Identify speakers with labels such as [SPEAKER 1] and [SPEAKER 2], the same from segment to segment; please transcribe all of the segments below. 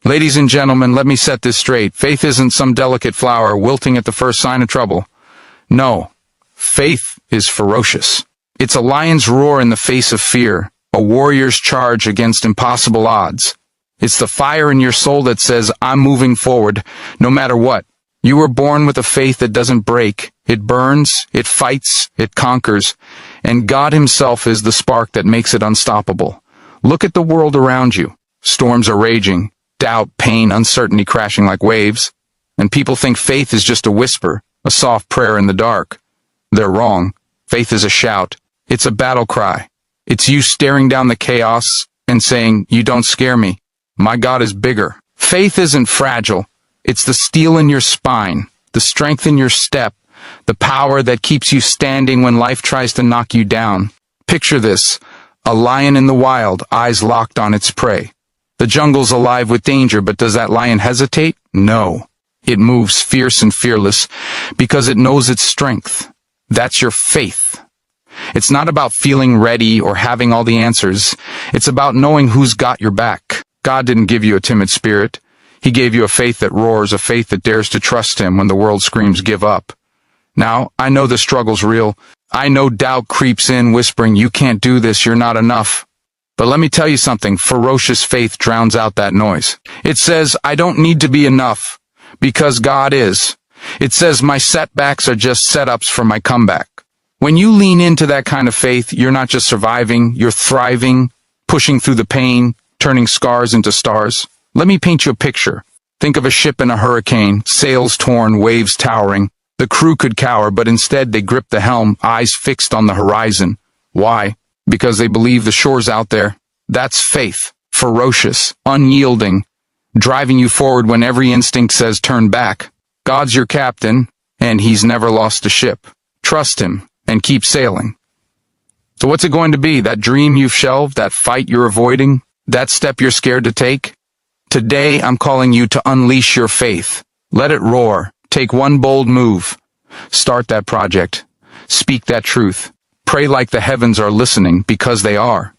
[SPEAKER 1] Ladies and gentlemen, let me set this straight. Faith isn't some delicate flower wilting at the first sign of trouble. No, faith is ferocious. It's a lion's roar in the face of fear, a warrior's charge against impossible odds. It's the fire in your soul that says, I'm moving forward, no matter what. You were born with a faith that doesn't break. It burns, it fights, it conquers, and God Himself is the spark that makes it unstoppable. Look at the world around you. Storms are raging, doubt, pain, uncertainty crashing like waves, and people think faith is just a whisper, a soft prayer in the dark. They're wrong. Faith is a shout. It's a battle cry. It's you staring down the chaos and saying, you don't scare me. My God is bigger. Faith isn't fragile. It's the steel in your spine, the strength in your step, the power that keeps you standing when life tries to knock you down. Picture this, a lion in the wild, eyes locked on its prey. The jungle's alive with danger, but does that lion hesitate? No. It moves fierce and fearless because it knows its strength. That's your faith. It's not about feeling ready or having all the answers. It's about knowing who's got your back. God didn't give you a timid spirit. He gave you a faith that roars, a faith that dares to trust Him when the world screams, give up. Now, I know the struggle's real. I know doubt creeps in, whispering, you can't do this, you're not enough. But let me tell you something, ferocious faith drowns out that noise. It says, I don't need to be enough, because God is. It says, my setbacks are just setups for my comeback. When you lean into that kind of faith, you're not just surviving, you're thriving, pushing through the pain, turning scars into stars. Let me paint you a picture. Think of a ship in a hurricane, sails torn, waves towering. The crew could cower, but instead they grip the helm, eyes fixed on the horizon. Why? Because they believe the shore's out there. That's faith, ferocious, unyielding, driving you forward when every instinct says turn back. God's your captain, and He's never lost a ship. Trust Him, and keep sailing. So what's it going to be? That dream you've shelved? That fight you're avoiding? That step you're scared to take? Today, I'm calling you to unleash your faith. Let it roar. Take one bold move. Start that project. Speak that truth. Pray like the heavens are listening, because they are.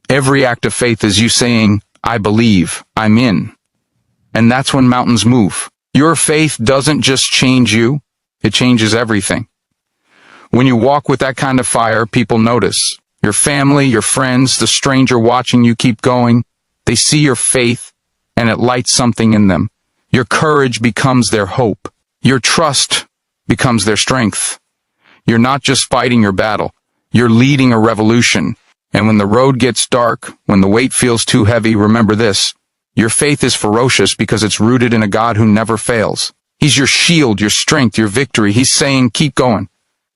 [SPEAKER 1] Every act of faith is you saying, I believe, I'm in. And that's when mountains move. Your faith doesn't just change you, it changes everything. When you walk with that kind of fire, people notice. Your family, your friends, the stranger watching you keep going, they see your faith, and it lights something in them. Your courage becomes their hope. Your trust becomes their strength. You're not just fighting your battle. You're leading a revolution. And when the road gets dark, when the weight feels too heavy, remember this. Your faith is ferocious because it's rooted in a God who never fails. He's your shield, your strength, your victory. He's saying, keep going.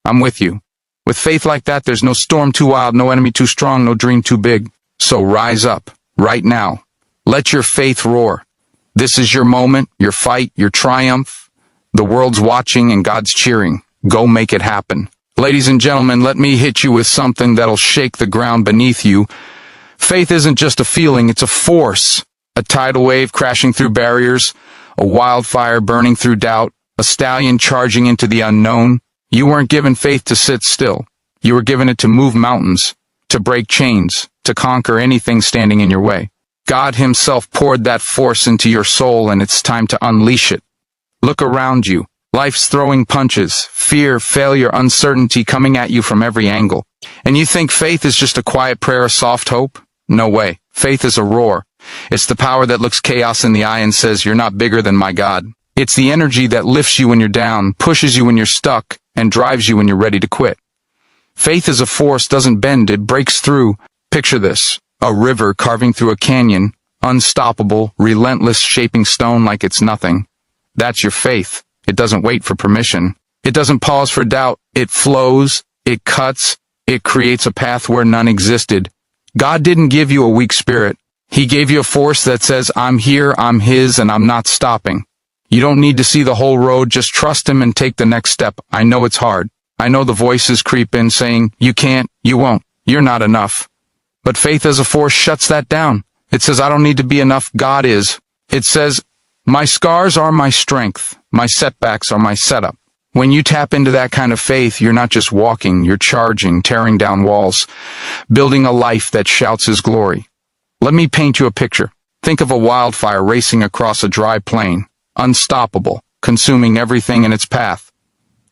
[SPEAKER 1] I'm with you. With faith like that, there's no storm too wild, no enemy too strong, no dream too big. So rise up, right now. Let your faith roar. This is your moment, your fight, your triumph. The world's watching and God's cheering. Go make it happen. Ladies and gentlemen, let me hit you with something that'll shake the ground beneath you. Faith isn't just a feeling, it's a force. A tidal wave crashing through barriers, a wildfire burning through doubt, a stallion charging into the unknown. You weren't given faith to sit still. You were given it to move mountains, to break chains, to conquer anything standing in your way. God Himself poured that force into your soul, and it's time to unleash it. Look around you. Life's throwing punches, fear, failure, uncertainty coming at you from every angle. And you think faith is just a quiet prayer, a soft hope? No way. Faith is a roar. It's the power that looks chaos in the eye and says, you're not bigger than my God. It's the energy that lifts you when you're down, pushes you when you're stuck, and drives you when you're ready to quit. Faith is a force, doesn't bend, it breaks through. Picture this. A river carving through a canyon, unstoppable, relentless, shaping stone like it's nothing. That's your faith. It doesn't wait for permission. It doesn't pause for doubt. It flows, it cuts, it creates a path where none existed. God didn't give you a weak spirit. He gave you a force that says, I'm here, I'm His, and I'm not stopping. You don't need to see the whole road, just trust Him and take the next step. I know it's hard. I know the voices creep in saying, you can't, you won't, you're not enough. But faith as a force shuts that down. It says, I don't need to be enough, God is. It says, my scars are my strength, my setbacks are my setup. When you tap into that kind of faith, you're not just walking, you're charging, tearing down walls, building a life that shouts His glory. Let me paint you a picture. Think of a wildfire racing across a dry plain, unstoppable, consuming everything in its path.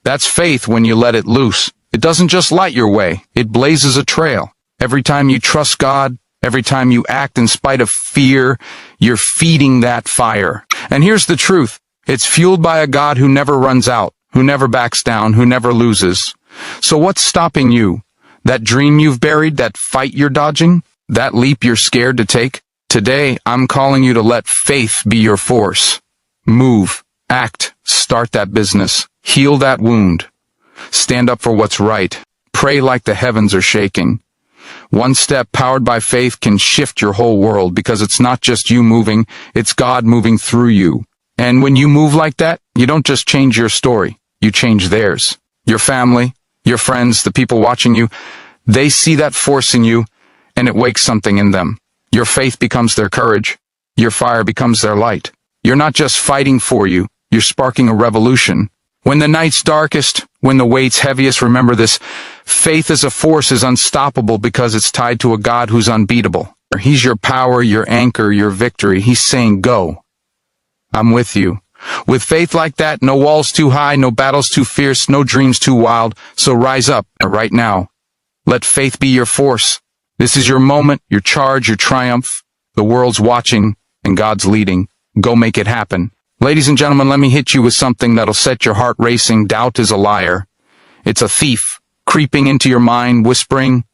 [SPEAKER 1] That's faith when you let it loose. It doesn't just light your way, it blazes a trail. Every time you trust God, every time you act in spite of fear, you're feeding that fire. And here's the truth. It's fueled by a God who never runs out, who never backs down, who never loses. So what's stopping you? That dream you've buried, that fight you're dodging, that leap you're scared to take? Today, I'm calling you to let faith be your force. Move, act, start that business, heal that wound. Stand up for what's right. Pray like the heavens are shaking. One step powered by faith can shift your whole world because it's not just you moving, it's God moving through you. And when you move like that, you don't just change your story, you change theirs. Your family, your friends, the people watching you, they see that force in you, and it wakes something in them. Your faith becomes their courage. Your fire becomes their light. You're not just fighting for you, you're sparking a revolution. When the night's darkest, when the weight's heaviest, remember this. Faith as a force is unstoppable because it's tied to a God who's unbeatable. He's your power, your anchor, your victory. He's saying, go. I'm with you. With faith like that, no walls too high, no battles too fierce, no dreams too wild. So rise up right now. Let faith be your force. This is your moment, your charge, your triumph. The world's watching and God's leading. Go make it happen. Ladies and gentlemen, let me hit you with something that'll set your heart racing. Doubt is a liar. It's a thief, creeping into your mind, whispering,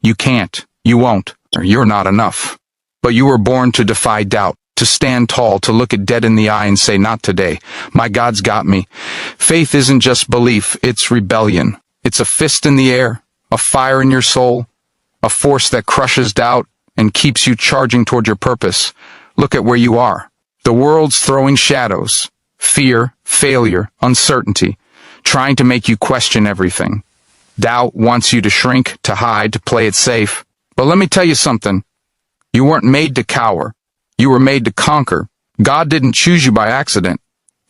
[SPEAKER 1] you can't, you won't, or you're not enough. But you were born to defy doubt, to stand tall, to look it dead in the eye and say, not today. My God's got me. Faith isn't just belief, it's rebellion. It's a fist in the air, a fire in your soul, a force that crushes doubt and keeps you charging toward your purpose. Look at where you are. The world's throwing shadows, fear, failure, uncertainty, trying to make you question everything. Doubt wants you to shrink, to hide, to play it safe. But let me tell you something. You weren't made to cower. You were made to conquer. God didn't choose you by accident.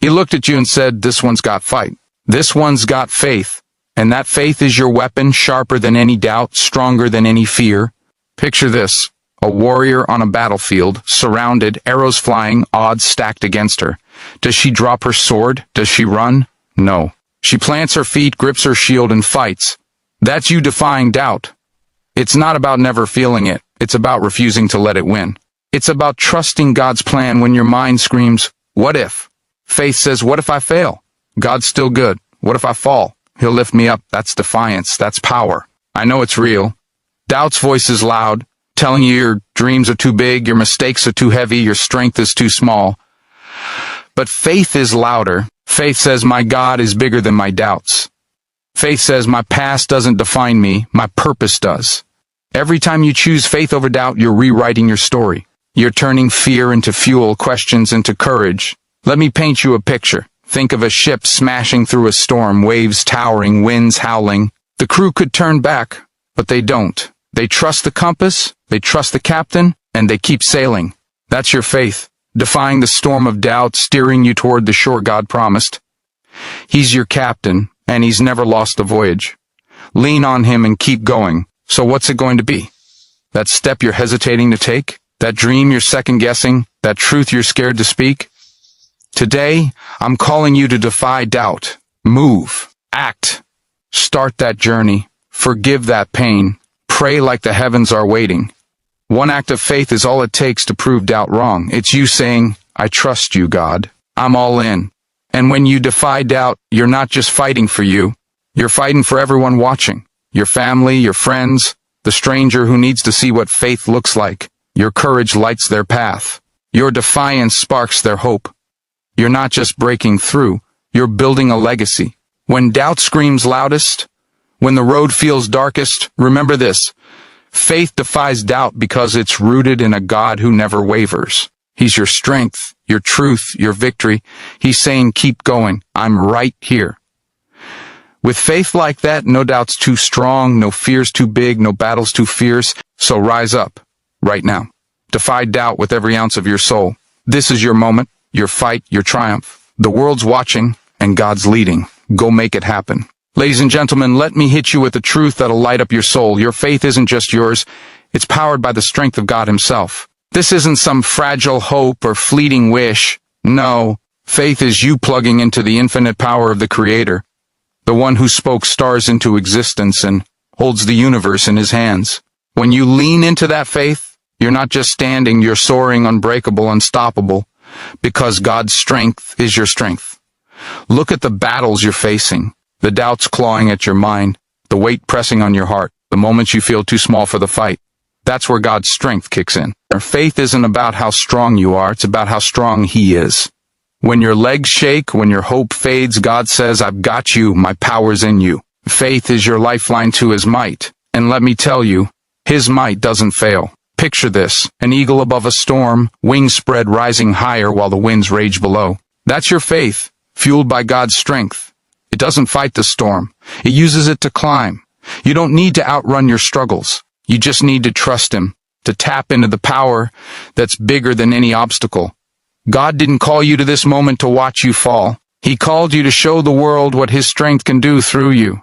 [SPEAKER 1] He looked at you and said, this one's got fight. This one's got faith. And that faith is your weapon, sharper than any doubt, stronger than any fear. Picture this. A warrior on a battlefield, surrounded, arrows flying, odds stacked against her. Does she drop her sword? Does she run? No. She plants her feet, grips her shield, and fights. That's you defying doubt. It's not about never feeling it. It's about refusing to let it win. It's about trusting God's plan when your mind screams, what if? Faith says, what if I fail? God's still good. What if I fall? He'll lift me up. That's defiance. That's power. I know it's real. Doubt's voice is loud, telling you your dreams are too big, your mistakes are too heavy, your strength is too small. But faith is louder. Faith says, my God is bigger than my doubts. Faith says, my past doesn't define me, my purpose does. Every time you choose faith over doubt, you're rewriting your story. You're turning fear into fuel, questions into courage. Let me paint you a picture. Think of a ship smashing through a storm, waves towering, winds howling. The crew could turn back, but they don't. They trust the compass, they trust the captain, and they keep sailing. That's your faith, defying the storm of doubt, steering you toward the shore God promised. He's your captain, and he's never lost a voyage. Lean on him and keep going. So what's it going to be? That step you're hesitating to take? That dream you're second-guessing? That truth you're scared to speak? Today, I'm calling you to defy doubt. Move. Act. Start that journey. Forgive that pain. Pray like the heavens are waiting. One act of faith is all it takes to prove doubt wrong. It's you saying, I trust you, God. I'm all in. And when you defy doubt, you're not just fighting for you. You're fighting for everyone watching. Your family, your friends, the stranger who needs to see what faith looks like. Your courage lights their path. Your defiance sparks their hope. You're not just breaking through, you're building a legacy. When doubt screams loudest, when the road feels darkest, remember this. Faith defies doubt because it's rooted in a God who never wavers. He's your strength, your truth, your victory. He's saying, keep going. I'm right here. With faith like that, no doubt's too strong, no fear's too big, no battle's too fierce. So rise up, right now. Defy doubt with every ounce of your soul. This is your moment, your fight, your triumph. The world's watching, and God's leading. Go make it happen. Ladies and gentlemen, let me hit you with the truth that'll light up your soul. Your faith isn't just yours. It's powered by the strength of God himself. This isn't some fragile hope or fleeting wish. No, faith is you plugging into the infinite power of the Creator, the one who spoke stars into existence and holds the universe in his hands. When you lean into that faith, you're not just standing, you're soaring, unbreakable, unstoppable, because God's strength is your strength. Look at the battles you're facing, the doubts clawing at your mind, the weight pressing on your heart, the moments you feel too small for the fight. That's where God's strength kicks in. Faith isn't about how strong you are, it's about how strong He is. When your legs shake, when your hope fades, God says, I've got you, my power's in you. Faith is your lifeline to His might. And let me tell you, His might doesn't fail. Picture this, an eagle above a storm, wings spread rising higher while the winds rage below. That's your faith, fueled by God's strength. It doesn't fight the storm. It uses it to climb. You don't need to outrun your struggles. You just need to trust Him, to tap into the power that's bigger than any obstacle. God didn't call you to this moment to watch you fall. He called you to show the world what His strength can do through you.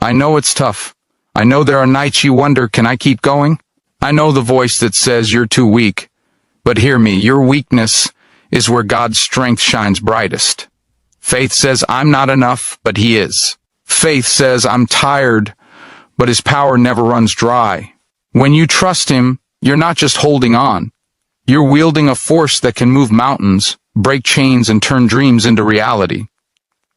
[SPEAKER 1] I know it's tough. I know there are nights you wonder, can I keep going? I know the voice that says you're too weak. But hear me, your weakness is where God's strength shines brightest. Faith says, I'm not enough, but He is. Faith says, I'm tired, but His power never runs dry. When you trust Him, you're not just holding on. You're wielding a force that can move mountains, break chains, and turn dreams into reality.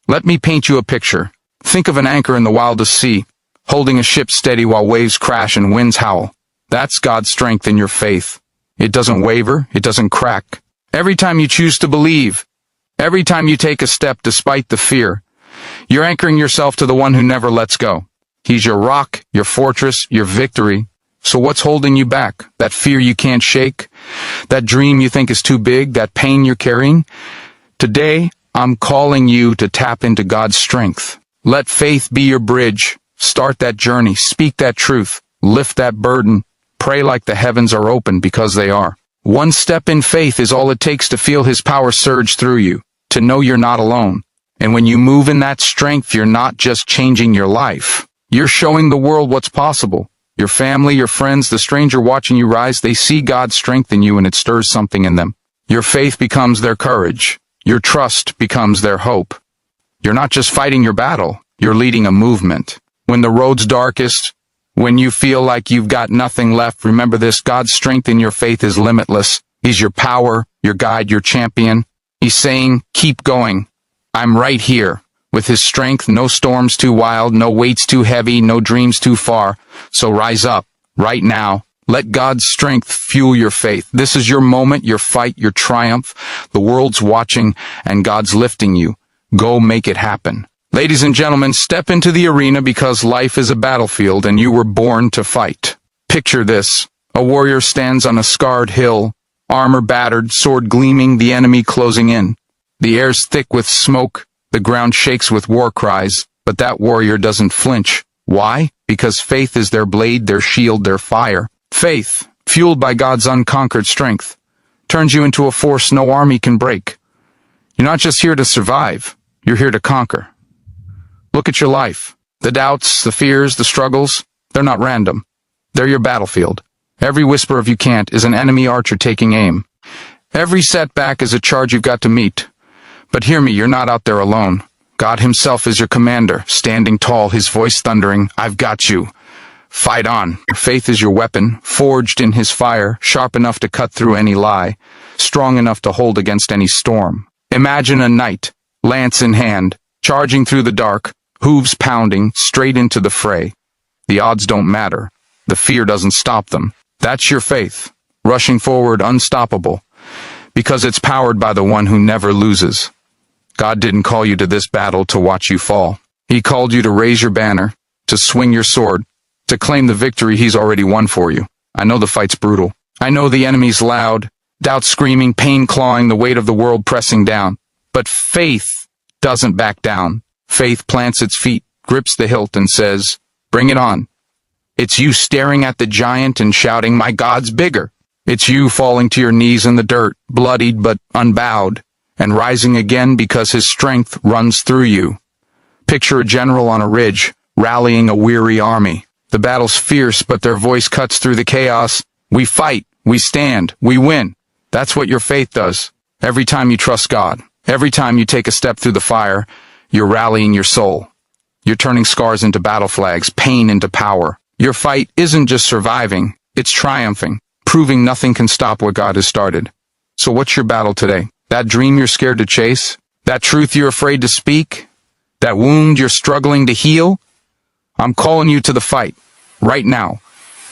[SPEAKER 1] Let me paint you a picture. Think of an anchor in the wildest sea, holding a ship steady while waves crash and winds howl. That's God's strength in your faith. It doesn't waver, it doesn't crack. Every time you choose to believe, every time you take a step despite the fear, you're anchoring yourself to the one who never lets go. He's your rock, your fortress, your victory. So what's holding you back? That fear you can't shake? That dream you think is too big? That pain you're carrying? Today, I'm calling you to tap into God's strength. Let faith be your bridge. Start that journey. Speak that truth. Lift that burden. Pray like the heavens are open, because they are. One step in faith is all it takes to feel His power surge through you, to know you're not alone. And when you move in that strength, you're not just changing your life. You're showing the world what's possible. Your family, your friends, the stranger watching you rise, they see God's strength in you and it stirs something in them. Your faith becomes their courage. Your trust becomes their hope. You're not just fighting your battle, you're leading a movement. When the road's darkest, when you feel like you've got nothing left, remember this: God's strength in your faith is limitless. He's your power, your guide, your champion. He's saying, keep going. I'm right here. With His strength, no storms too wild, no weights too heavy, no dreams too far. So rise up, right now. Let God's strength fuel your faith. This is your moment, your fight, your triumph. The world's watching, and God's lifting you. Go make it happen. Ladies and gentlemen, step into the arena, because life is a battlefield and you were born to fight. Picture this. A warrior stands on a scarred hill, armor battered, sword gleaming, the enemy closing in. The air's thick with smoke. The ground shakes with war cries, but that warrior doesn't flinch. Why? Because faith is their blade, their shield, their fire. Faith, fueled by God's unconquered strength, turns you into a force no army can break. You're not just here to survive, you're here to conquer. Look at your life. The doubts, the fears, the struggles, they're not random. They're your battlefield. Every whisper of you can't is an enemy archer taking aim. Every setback is a charge you've got to meet. But hear me, you're not out there alone. God Himself is your commander, standing tall, His voice thundering, I've got you. Fight on. Faith is your weapon, forged in His fire, sharp enough to cut through any lie, strong enough to hold against any storm. Imagine a knight, lance in hand, charging through the dark, hooves pounding, straight into the fray. The odds don't matter. The fear doesn't stop them. That's your faith, rushing forward, unstoppable, because it's powered by the one who never loses. God didn't call you to this battle to watch you fall. He called you to raise your banner, to swing your sword, to claim the victory He's already won for you. I know the fight's brutal. I know the enemy's loud, doubt screaming, pain clawing, the weight of the world pressing down. But faith doesn't back down. Faith plants its feet, grips the hilt, and says, bring it on. It's you staring at the giant and shouting, my God's bigger. It's you falling to your knees in the dirt, bloodied but unbowed, and rising again because His strength runs through you. Picture a general on a ridge, rallying a weary army. The battle's fierce, but their voice cuts through the chaos. We fight, We stand. We win. That's what your faith does. Every time you trust God, every time you take a step through the fire, you're rallying your soul. You're turning scars into battle flags, pain into power. Your fight isn't just surviving, it's triumphing, proving nothing can stop what God has started. So what's your battle today? That dream you're scared to chase? That truth you're afraid to speak? That wound you're struggling to heal? I'm calling you to the fight, right now.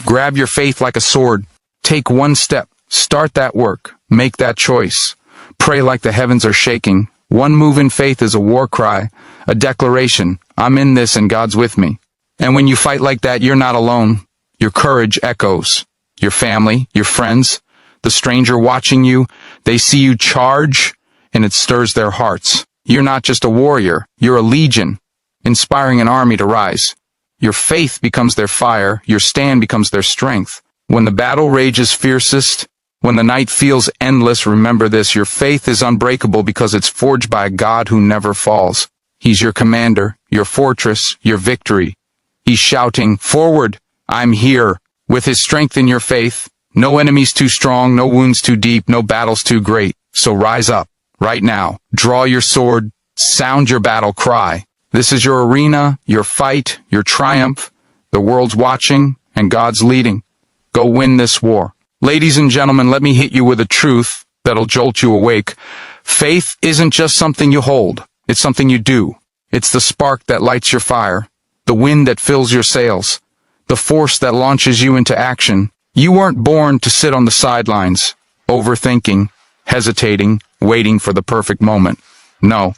[SPEAKER 1] Grab your faith like a sword. Take one step. Start that work. Make that choice. Pray like the heavens are shaking. One move in faith is a war cry, a declaration. I'm in this and God's with me. And when you fight like that, you're not alone. Your courage echoes. Your family, your friends, the stranger watching you, they see you charge, and it stirs their hearts. You're not just a warrior, you're a legion, inspiring an army to rise. Your faith becomes their fire, your stand becomes their strength. When the battle rages fiercest, when the night feels endless, remember this, your faith is unbreakable because it's forged by a God who never falls. He's your commander, your fortress, your victory. He's shouting, "Forward, I'm here." With his strength in your faith, no enemy's too strong, no wounds too deep, no battle's too great. So rise up, right now. Draw your sword, sound your battle cry. This is your arena, your fight, your triumph. The world's watching, and God's leading. Go win this war. Ladies and gentlemen, let me hit you with a truth that'll jolt you awake. Faith isn't just something you hold. It's something you do. It's the spark that lights your fire, the wind that fills your sails, the force that launches you into action. You weren't born to sit on the sidelines, overthinking, hesitating, waiting for the perfect moment. No,